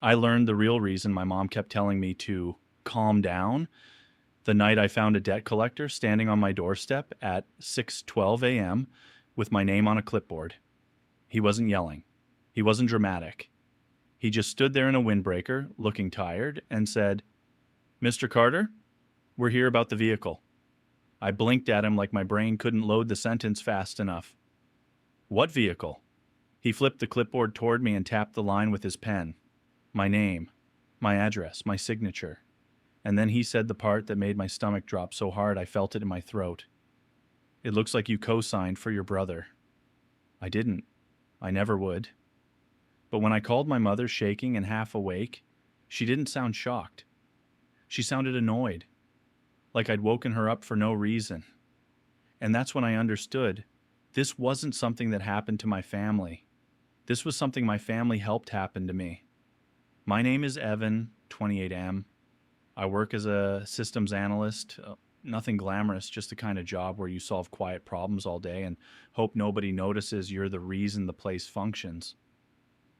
I learned the real reason my mom kept telling me to calm down the night I found a debt collector standing on my doorstep at 6:12 a.m. with my name on a clipboard. He wasn't yelling. He wasn't dramatic. He just stood there in a windbreaker, looking tired, and said, "Mr. Carter, we're here about the vehicle." I blinked at him like my brain couldn't load the sentence fast enough. "What vehicle?" He flipped the clipboard toward me and tapped the line with his pen. My name, my address, my signature. And then he said the part that made my stomach drop so hard I felt it in my throat. "It looks like you co-signed for your brother." I didn't. I never would. But when I called my mother shaking and half awake, she didn't sound shocked. She sounded annoyed, like I'd woken her up for no reason. And that's when I understood this wasn't something that happened to my family. This was something my family helped happen to me. My name is Evan, 28M. I work as a systems analyst. Nothing glamorous, just the kind of job where you solve quiet problems all day and hope nobody notices you're the reason the place functions.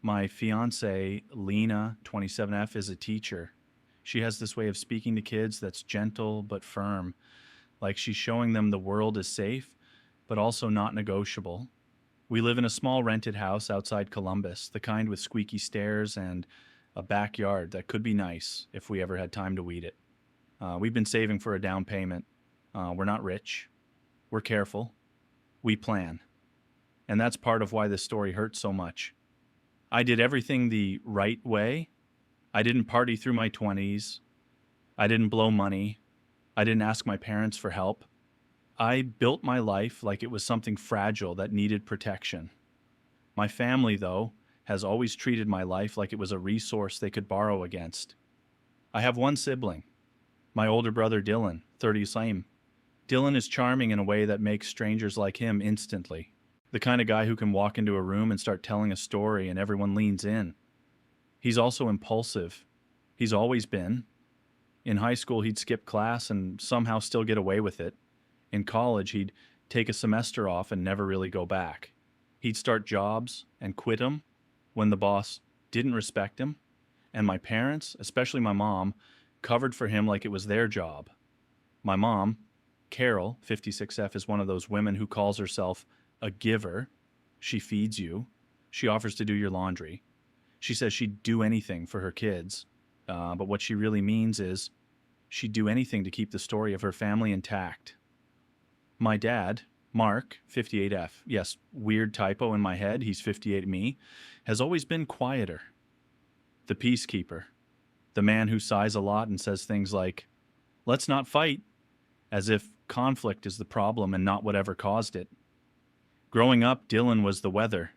My fiance, Lena, 27F, is a teacher. She has this way of speaking to kids that's gentle but firm, like she's showing them the world is safe, but also not negotiable. We live in a small rented house outside Columbus, the kind with squeaky stairs and a backyard that could be nice if we ever had time to weed it. We've been saving for a down payment. We're not rich. We're careful. We plan. And that's part of why this story hurts so much. I did everything the right way. I didn't party through my 20s. I didn't blow money. I didn't ask my parents for help. I built my life like it was something fragile that needed protection. My family, though, has always treated my life like it was a resource they could borrow against. I have one sibling, my older brother Dylan, 30 same. Dylan is charming in a way that makes strangers like him instantly. The kind of guy who can walk into a room and start telling a story and everyone leans in. He's also impulsive. He's always been. In high school, he'd skip class and somehow still get away with it. In college, he'd take a semester off and never really go back. He'd start jobs and quit them when the boss didn't respect him. And my parents, especially my mom, covered for him like it was their job. My mom, Carol, 56F, is one of those women who calls herself a giver. She feeds you. She offers to do your laundry. She says she'd do anything for her kids. But what she really means is she'd do anything to keep the story of her family intact. My dad, Mark, 58F, yes, weird typo in my head, he's 58 me, has always been quieter. The peacekeeper. The man who sighs a lot and says things like, "Let's not fight," as if conflict is the problem and not whatever caused it. Growing up, Dylan was the weather.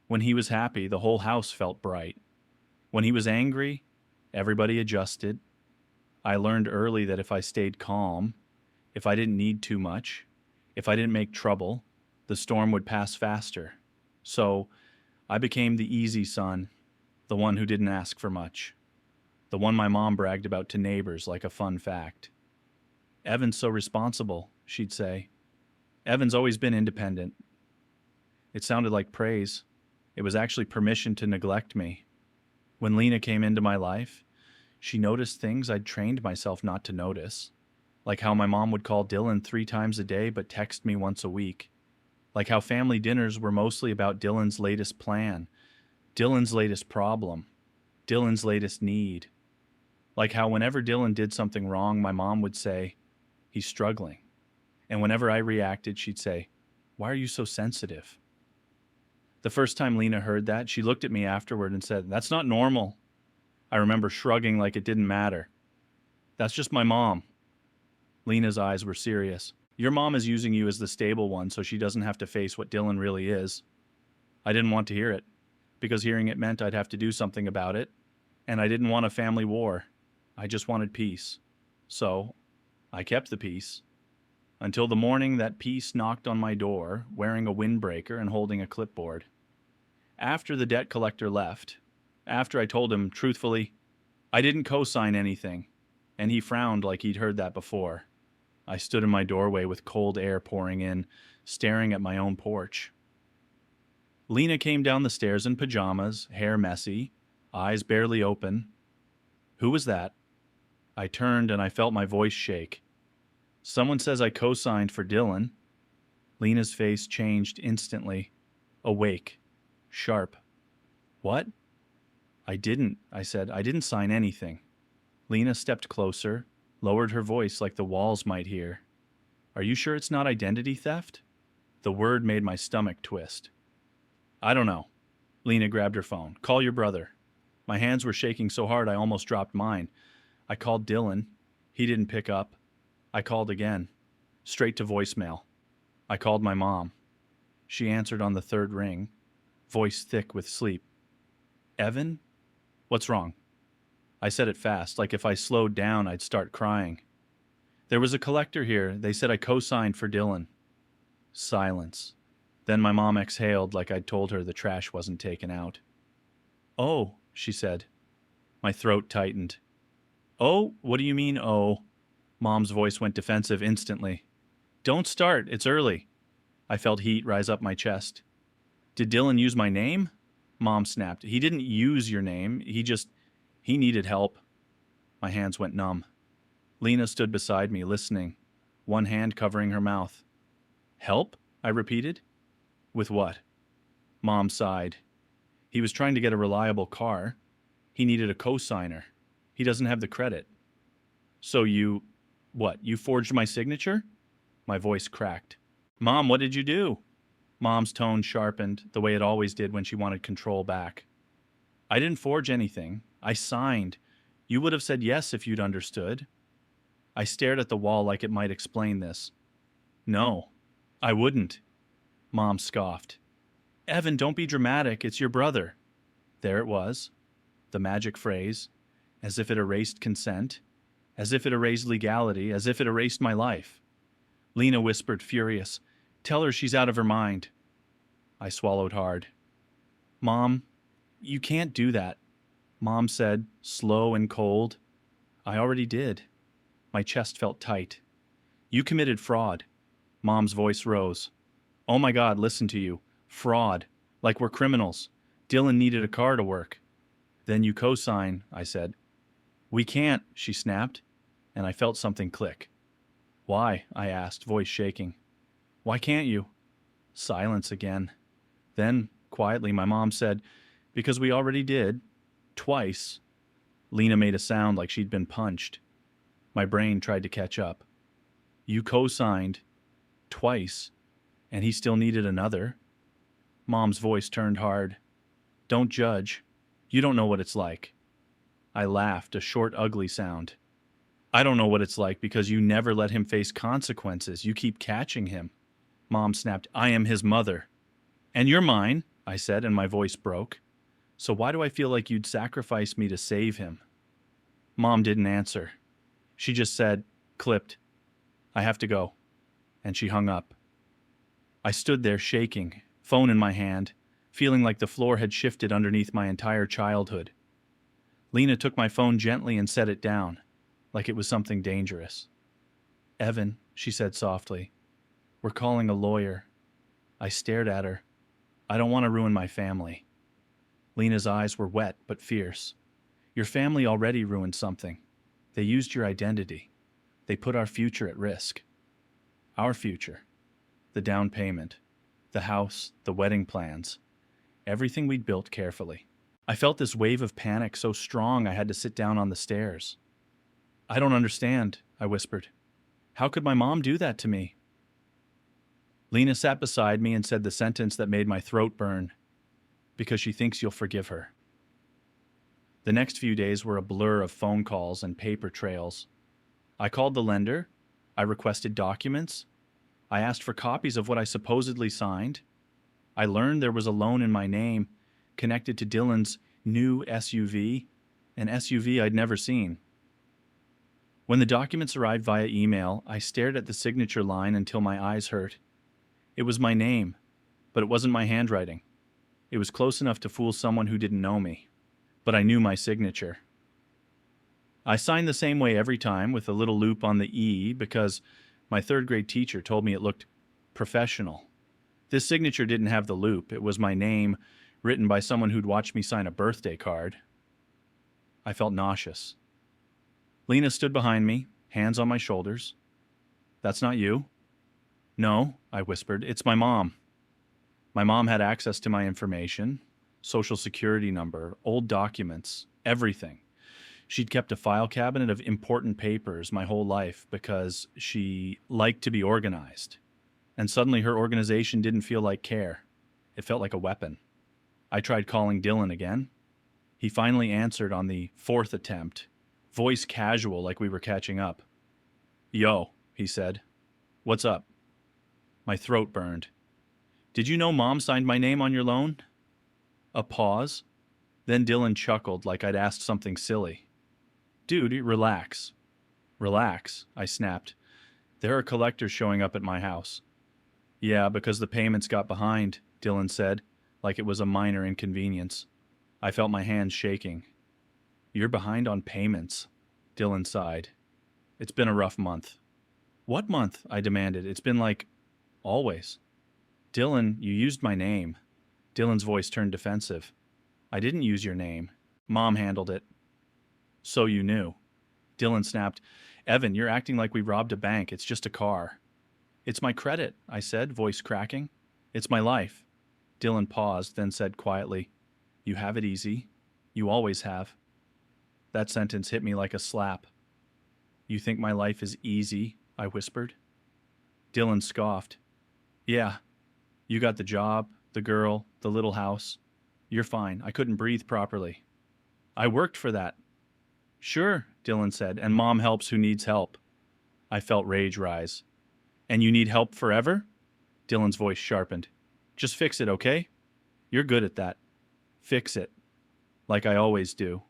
When he was happy, the whole house felt bright. When he was angry, everybody adjusted. I learned early that if I stayed calm, if I didn't need too much, if I didn't make trouble, the storm would pass faster. So I became the easy son, the one who didn't ask for much, the one my mom bragged about to neighbors like a fun fact. "Evan's so responsible," she'd say. "Evan's always been independent." It sounded like praise. It was actually permission to neglect me. When Lena came into my life, she noticed things I'd trained myself not to notice. Like how my mom would call Dylan 3 times a day but text me once a week. Like how family dinners were mostly about Dylan's latest plan, Dylan's latest problem, Dylan's latest need. Like how whenever Dylan did something wrong, my mom would say, "He's struggling." And whenever I reacted, she'd say, "Why are you so sensitive?" The first time Lena heard that, she looked at me afterward and said, "That's not normal." I remember shrugging like it didn't matter. "That's just my mom." Lena's eyes were serious. "Your mom is using you as the stable one so she doesn't have to face what Dylan really is." I didn't want to hear it, because hearing it meant I'd have to do something about it, and I didn't want a family war. I just wanted peace. So I kept the peace. Until the morning that peace knocked on my door, wearing a windbreaker and holding a clipboard. After the debt collector left, after I told him truthfully, I didn't co-sign anything, and he frowned like he'd heard that before. I stood in my doorway with cold air pouring in, staring at my own porch. Lena came down the stairs in pajamas, hair messy, eyes barely open. Who was that? I turned and I felt my voice shake. Someone says I co-signed for Dylan. Lena's face changed instantly. Awake. Sharp. What? I didn't, I said. I didn't sign anything. Lena stepped closer, lowered her voice like the walls might hear. Are you sure it's not identity theft? The word made my stomach twist. I don't know. Lena grabbed her phone. Call your brother. My hands were shaking so hard I almost dropped mine. I called Dylan. He didn't pick up. I called again. Straight to voicemail. I called my mom. She answered on the third ring, voice thick with sleep. Evan? What's wrong? I said it fast, like if I slowed down I'd start crying. There was a collector here. They said I co-signed for Dylan. Silence. Then my mom exhaled like I'd told her the trash wasn't taken out. Oh, she said. My throat tightened. Oh, what do you mean, oh? Mom's voice went defensive instantly. Don't start, it's early. I felt heat rise up my chest. Did Dylan use my name? Mom snapped. He didn't use your name. He needed help. My hands went numb. Lena stood beside me, listening, one hand covering her mouth. Help? I repeated. With what? Mom sighed. He was trying to get a reliable car. He needed a co-signer. He doesn't have the credit. So you forged my signature? My voice cracked. Mom, what did you do? Mom's tone sharpened, the way it always did when she wanted control back. I didn't forge anything. I signed. You would have said yes if you'd understood. I stared at the wall like it might explain this. No, I wouldn't. Mom scoffed. Evan, don't be dramatic. It's your brother. There it was. The magic phrase. As if it erased consent. As if it erased legality. As if it erased my life. Lena whispered, furious. Tell her she's out of her mind. I swallowed hard. Mom, you can't do that. Mom said, slow and cold. I already did. My chest felt tight. You committed fraud. Mom's voice rose. Oh my God, listen to you. Fraud. Like we're criminals. Dylan needed a car to work. Then you co-sign, I said. We can't, she snapped, and I felt something click. Why? I asked, voice shaking. Why can't you? Silence again. Then, quietly, my mom said, because we already did. Twice. Lena made a sound like she'd been punched. My brain tried to catch up. You co-signed. Twice. And he still needed another. Mom's voice turned hard. Don't judge. You don't know what it's like. I laughed, a short, ugly sound. I don't know what it's like because you never let him face consequences. You keep catching him. Mom snapped, I am his mother. And you're mine, I said, and my voice broke. So why do I feel like you'd sacrifice me to save him? Mom didn't answer. She just said, clipped, I have to go. And she hung up. I stood there shaking, phone in my hand, feeling like the floor had shifted underneath my entire childhood. Lena took my phone gently and set it down, like it was something dangerous. Evan, she said softly, we're calling a lawyer. I stared at her. I don't want to ruin my family. Lena's eyes were wet but fierce. Your family already ruined something. They used your identity. They put our future at risk. Our future. The down payment. The house. The wedding plans. Everything we'd built carefully. I felt this wave of panic so strong I had to sit down on the stairs. I don't understand, I whispered. How could my mom do that to me? Lena sat beside me and said the sentence that made my throat burn. Because she thinks you'll forgive her. The next few days were a blur of phone calls and paper trails. I called the lender. I requested documents. I asked for copies of what I supposedly signed. I learned there was a loan in my name connected to Dylan's new SUV, an SUV I'd never seen. When the documents arrived via email, I stared at the signature line until my eyes hurt. It was my name, but it wasn't my handwriting. It was close enough to fool someone who didn't know me, but I knew my signature. I signed the same way every time, with a little loop on the E, because my third grade teacher told me it looked professional. This signature didn't have the loop. It was my name, written by someone who'd watched me sign a birthday card. I felt nauseous. Lena stood behind me, hands on my shoulders. That's not you? No, I whispered. It's my mom. My mom had access to my information, social security number, old documents, everything. She'd kept a file cabinet of important papers my whole life because she liked to be organized. And suddenly her organization didn't feel like care. It felt like a weapon. I tried calling Dylan again. He finally answered on the fourth attempt, voice casual like we were catching up. Yo, he said. What's up? My throat burned. Did you know Mom signed my name on your loan? A pause. Then Dylan chuckled like I'd asked something silly. Dude, relax. Relax, I snapped. There are collectors showing up at my house. Yeah, because the payments got behind, Dylan said, like it was a minor inconvenience. I felt my hands shaking. You're behind on payments, Dylan sighed. It's been a rough month. What month? I demanded. It's been like always. Dylan, you used my name. Dylan's voice turned defensive. I didn't use your name. Mom handled it. So you knew. Dylan snapped. Evan, you're acting like we robbed a bank. It's just a car. It's my credit, I said, voice cracking. It's my life. Dylan paused, then said quietly, You have it easy. You always have. That sentence hit me like a slap. You think my life is easy? I whispered. Dylan scoffed. Yeah. You got the job, the girl, the little house. You're fine. I couldn't breathe properly. I worked for that. Sure, Dylan said, and Mom helps who needs help. I felt rage rise. And you need help forever? Dylan's voice sharpened. Just fix it, okay? You're good at that. Fix it. Like I always do.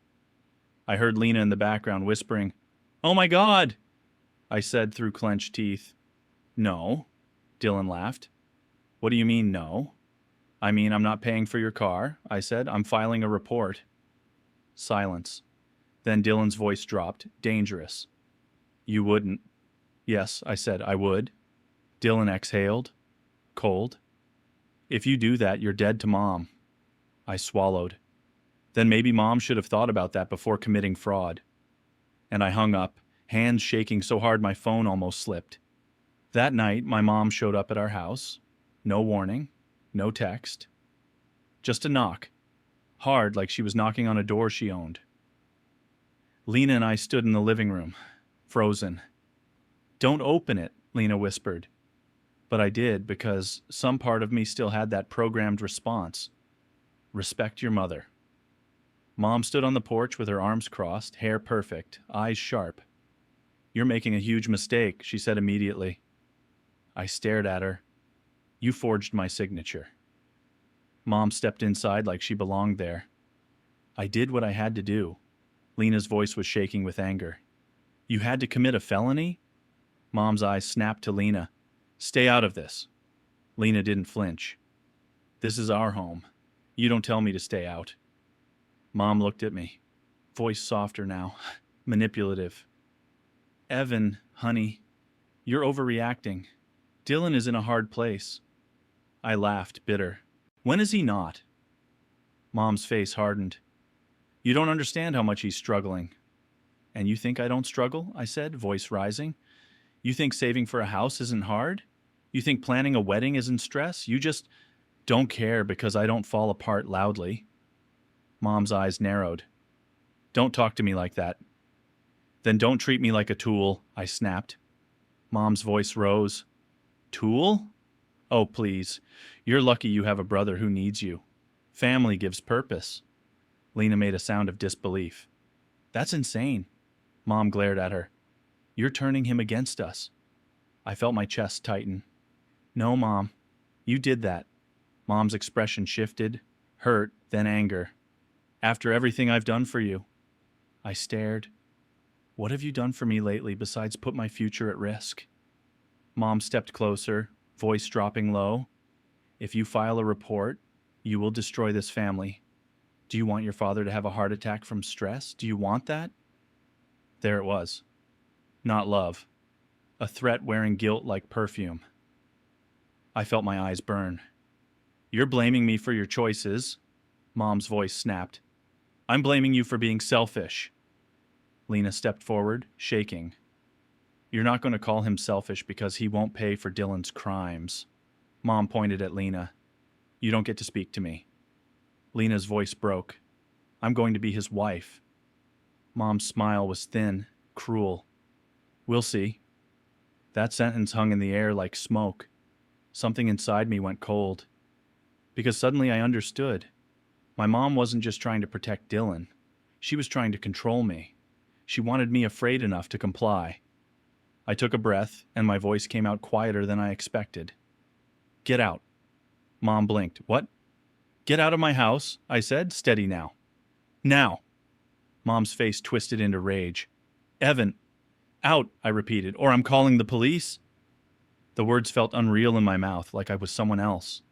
I heard Lena in the background whispering, Oh my God! I said through clenched teeth. No. Dylan laughed. What do you mean, no? I mean, I'm not paying for your car, I said. I'm filing a report. Silence. Then Dylan's voice dropped, dangerous. You wouldn't. Yes, I said, I would. Dylan exhaled, cold. If you do that, you're dead to Mom. I swallowed. Then maybe Mom should have thought about that before committing fraud. And I hung up, hands shaking so hard my phone almost slipped. That night, my mom showed up at our house. No warning, no text. Just a knock. Hard, like she was knocking on a door she owned. Lena and I stood in the living room, frozen. Don't open it, Lena whispered. But I did because some part of me still had that programmed response. Respect your mother. Mom stood on the porch with her arms crossed, hair perfect, eyes sharp. You're making a huge mistake, she said immediately. I stared at her. You forged my signature. Mom stepped inside like she belonged there. I did what I had to do. Lena's voice was shaking with anger. You had to commit a felony? Mom's eyes snapped to Lena. Stay out of this. Lena didn't flinch. This is our home. You don't tell me to stay out. Mom looked at me. Voice softer now. Manipulative. Evan, honey, you're overreacting. Dylan is in a hard place. I laughed, bitter. When is he not? Mom's face hardened. You don't understand how much he's struggling. And you think I don't struggle? I said, voice rising. You think saving for a house isn't hard? You think planning a wedding isn't stress? You just don't care because I don't fall apart loudly. Mom's eyes narrowed. Don't talk to me like that. Then don't treat me like a tool, I snapped. Mom's voice rose. Tool? Oh, please. You're lucky you have a brother who needs you. Family gives purpose. Lena made a sound of disbelief. That's insane. Mom glared at her. You're turning him against us. I felt my chest tighten. No, Mom. You did that. Mom's expression shifted, hurt, then anger. After everything I've done for you. I stared. What have you done for me lately besides put my future at risk? Mom stepped closer, voice dropping low. If you file a report, you will destroy this family. Do you want your father to have a heart attack from stress? Do you want that? There it was. Not love. A threat wearing guilt like perfume. I felt my eyes burn. You're blaming me for your choices. Mom's voice snapped. I'm blaming you for being selfish. Lena stepped forward, shaking. You're not going to call him selfish because he won't pay for Dylan's crimes. Mom pointed at Lena. You don't get to speak to me. Lena's voice broke. I'm going to be his wife. Mom's smile was thin, cruel. We'll see. That sentence hung in the air like smoke. Something inside me went cold. Because suddenly I understood. My mom wasn't just trying to protect Dylan. She was trying to control me. She wanted me afraid enough to comply. I took a breath, and my voice came out quieter than I expected. Get out. Mom blinked. What? Get out of my house, I said. Steady now. Now. Mom's face twisted into rage. Evan. Out, I repeated, or I'm calling the police. The words felt unreal in my mouth, like I was someone else.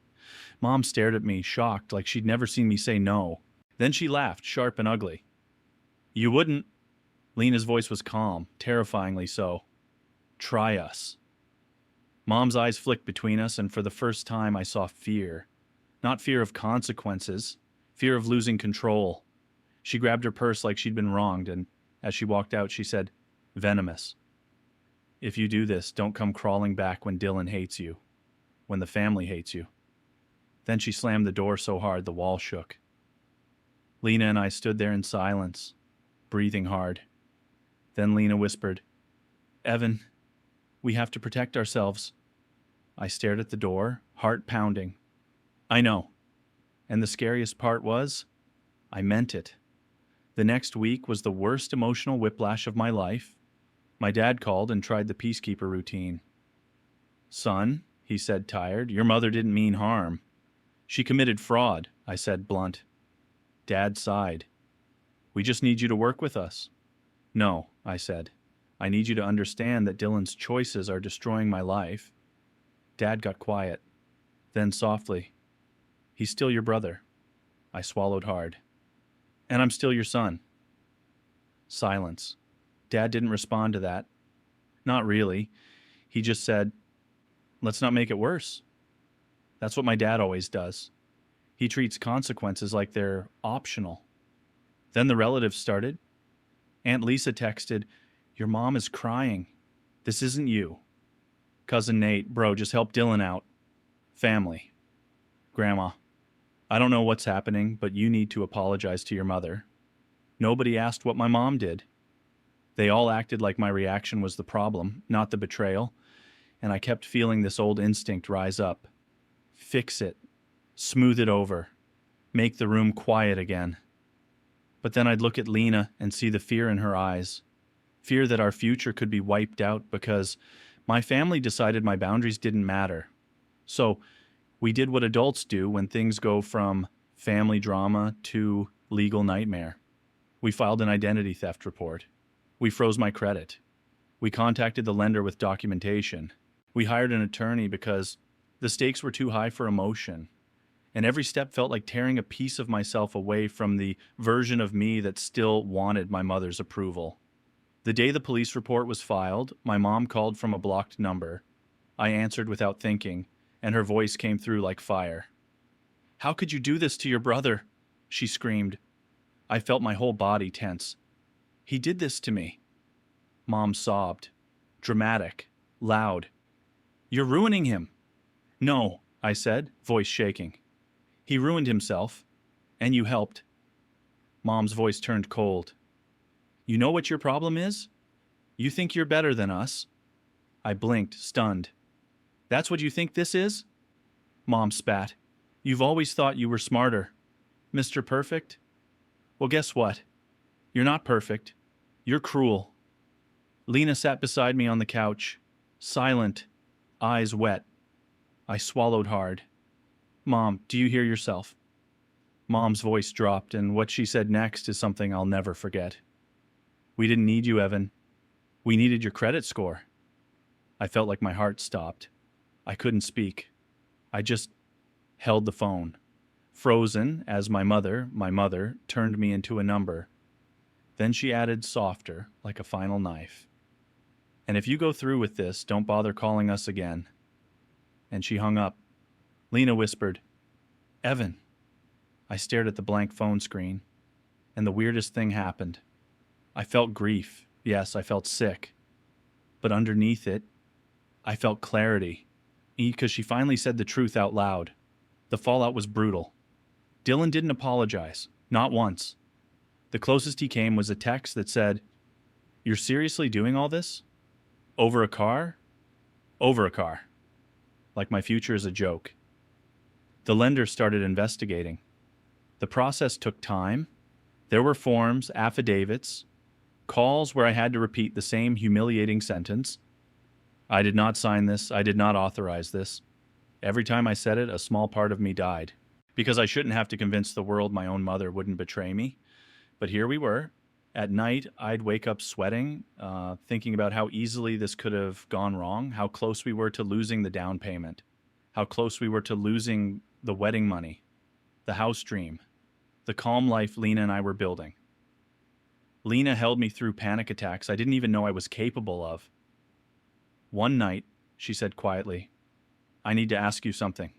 Mom stared at me, shocked, like she'd never seen me say no. Then she laughed, sharp and ugly. You wouldn't. Lena's voice was calm, terrifyingly so. Try us. Mom's eyes flicked between us, and for the first time I saw fear. Not fear of consequences, fear of losing control. She grabbed her purse like she'd been wronged, and as she walked out, she said, Venomous. If you do this, don't come crawling back when Dylan hates you, when the family hates you. Then she slammed the door so hard the wall shook. Lena and I stood there in silence, breathing hard. Then Lena whispered, Evan, we have to protect ourselves. I stared at the door, heart pounding. I know. And the scariest part was, I meant it. The next week was the worst emotional whiplash of my life. My dad called and tried the peacekeeper routine. Son, he said, tired, your mother didn't mean harm. She committed fraud, I said, blunt. Dad sighed. We just need you to work with us. No, I said. I need you to understand that Dylan's choices are destroying my life. Dad got quiet. Then softly, he's still your brother. I swallowed hard. And I'm still your son. Silence. Dad didn't respond to that. Not really. He just said, let's not make it worse. That's what my dad always does. He treats consequences like they're optional. Then the relatives started. Aunt Lisa texted, your mom is crying. This isn't you. Cousin Nate, bro, just help Dylan out. Family. Grandma, I don't know what's happening, but you need to apologize to your mother. Nobody asked what my mom did. They all acted like my reaction was the problem, not the betrayal, and I kept feeling this old instinct rise up. Fix it. Smooth it over. Make the room quiet again. But then I'd look at Lena and see the fear in her eyes. Fear that our future could be wiped out because my family decided my boundaries didn't matter. So we did what adults do when things go from family drama to legal nightmare. We filed an identity theft report. We froze my credit. We contacted the lender with documentation. We hired an attorney because the stakes were too high for emotion. And every step felt like tearing a piece of myself away from the version of me that still wanted my mother's approval. The day the police report was filed, my mom called from a blocked number. I answered without thinking, and her voice came through like fire. How could you do this to your brother? She screamed. I felt my whole body tense. He did this to me. Mom sobbed. Dramatic. Loud. You're ruining him. No, I said, voice shaking. He ruined himself, and you helped. Mom's voice turned cold. You know what your problem is? You think you're better than us. I blinked, stunned. That's what you think this is? Mom spat. You've always thought you were smarter. Mr. Perfect? Well, guess what? You're not perfect. You're cruel. Lena sat beside me on the couch, silent, eyes wet. I swallowed hard. Mom, do you hear yourself? Mom's voice dropped, and what she said next is something I'll never forget. We didn't need you, Evan. We needed your credit score. I felt like my heart stopped. I couldn't speak. I just held the phone, frozen as my mother, turned me into a number. Then she added softer, like a final knife. And if you go through with this, don't bother calling us again. And she hung up. Lena whispered, Evan. I stared at the blank phone screen. And the weirdest thing happened. I felt grief. Yes, I felt sick. But underneath it, I felt clarity. Because she finally said the truth out loud. The fallout was brutal. Dylan didn't apologize. Not once. The closest he came was a text that said, "You're seriously doing all this? Over a car? Over a car." Like my future is a joke. The lender started investigating. The process took time. There were forms, affidavits, calls where I had to repeat the same humiliating sentence. I did not sign this. I did not authorize this. Every time I said it, a small part of me died. Because I shouldn't have to convince the world my own mother wouldn't betray me. But here we were. At night, I'd wake up sweating, thinking about how easily this could have gone wrong, how close we were to losing the down payment, how close we were to losing the wedding money, the house dream, the calm life Lena and I were building. Lena held me through panic attacks I didn't even know I was capable of. One night, she said quietly, "I need to ask you something."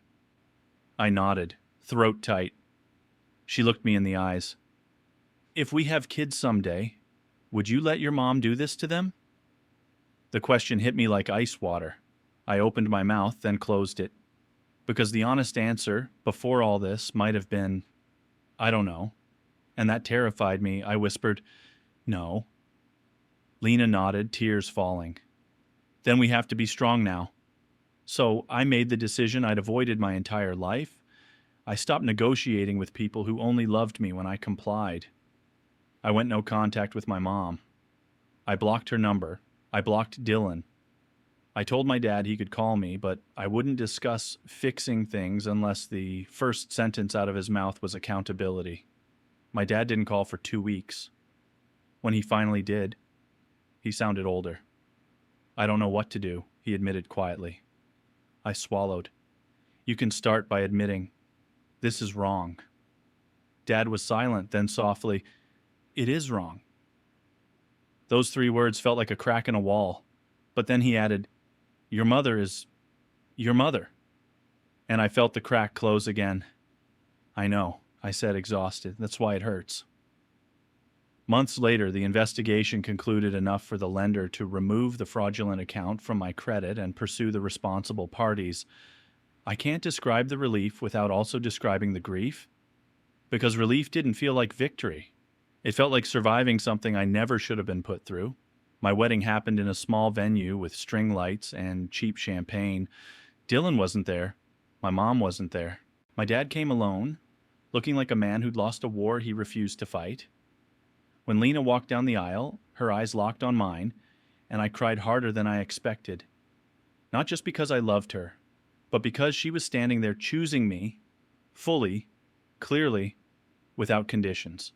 I nodded, throat tight. She looked me in the eyes. "If we have kids someday, would you let your mom do this to them?" The question hit me like ice water. I opened my mouth, then closed it. Because the honest answer, before all this, might have been, "I don't know." And that terrified me. I whispered, "No." Lena nodded, tears falling. "Then we have to be strong now." So I made the decision I'd avoided my entire life. I stopped negotiating with people who only loved me when I complied. I went no contact with my mom. I blocked her number. I blocked Dylan. I told my dad he could call me, but I wouldn't discuss fixing things unless the first sentence out of his mouth was accountability. My dad didn't call for 2 weeks. When he finally did, he sounded older. "I don't know what to do," he admitted quietly. I swallowed. "You can start by admitting, this is wrong." Dad was silent, then softly, "It is wrong." Those 3 words felt like a crack in a wall. But then he added, "Your mother is your mother." And I felt the crack close again. "I know," I said, exhausted. "That's why it hurts." Months later, the investigation concluded enough for the lender to remove the fraudulent account from my credit and pursue the responsible parties. I can't describe the relief without also describing the grief, because relief didn't feel like victory. It felt like surviving something I never should have been put through. My wedding happened in a small venue with string lights and cheap champagne. Dylan wasn't there. My mom wasn't there. My dad came alone, looking like a man who'd lost a war he refused to fight. When Lena walked down the aisle, her eyes locked on mine, and I cried harder than I expected. Not just because I loved her, but because she was standing there choosing me, fully, clearly, without conditions.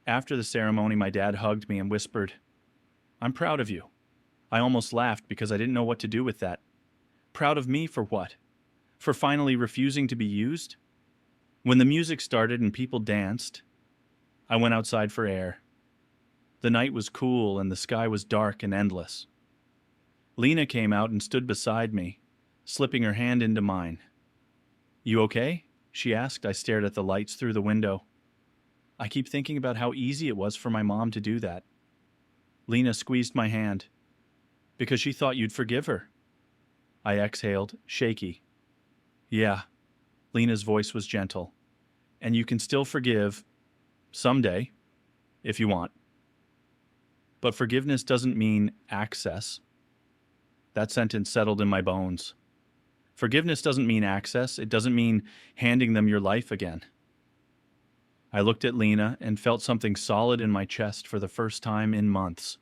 After the ceremony, my dad hugged me and whispered, "I'm proud of you." I almost laughed because I didn't know what to do with that. Proud of me for what? For finally refusing to be used? When the music started and people danced, I went outside for air. The night was cool and the sky was dark and endless. Lena came out and stood beside me, slipping her hand into mine. "You okay?" she asked. I stared at the lights through the window. I keep thinking about how easy it was for my mom to do that. Lena squeezed my hand. "Because she thought you'd forgive her." I exhaled, shaky. "Yeah." Lena's voice was gentle. "And you can still forgive someday, if you want. But forgiveness doesn't mean access." That sentence settled in my bones. Forgiveness doesn't mean access. It doesn't mean handing them your life again. I looked at Lena and felt something solid in my chest for the first time in months.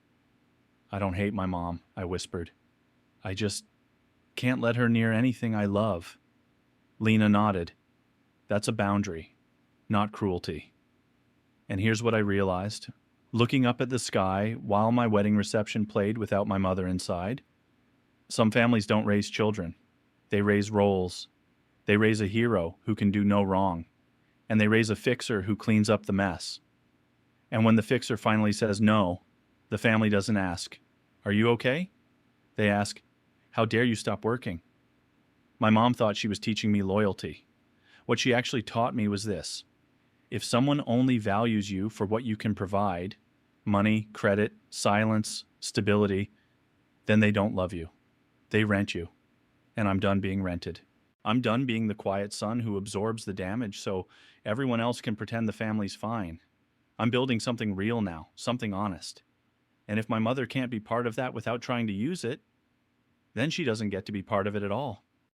"I don't hate my mom," I whispered. "I just can't let her near anything I love." Lena nodded. "That's a boundary, not cruelty." And here's what I realized, looking up at the sky while my wedding reception played without my mother inside. Some families don't raise children. They raise roles. They raise a hero who can do no wrong. And they raise a fixer who cleans up the mess. And when the fixer finally says no, the family doesn't ask, "Are you okay?" They ask, "How dare you stop working?" My mom thought she was teaching me loyalty. What she actually taught me was this: If someone only values you for what you can provide, money, credit, silence, stability, then they don't love you. They rent you. And I'm done being rented. I'm done being the quiet son who absorbs the damage so everyone else can pretend the family's fine. I'm building something real now, something honest. And if my mother can't be part of that without trying to use it, then she doesn't get to be part of it at all.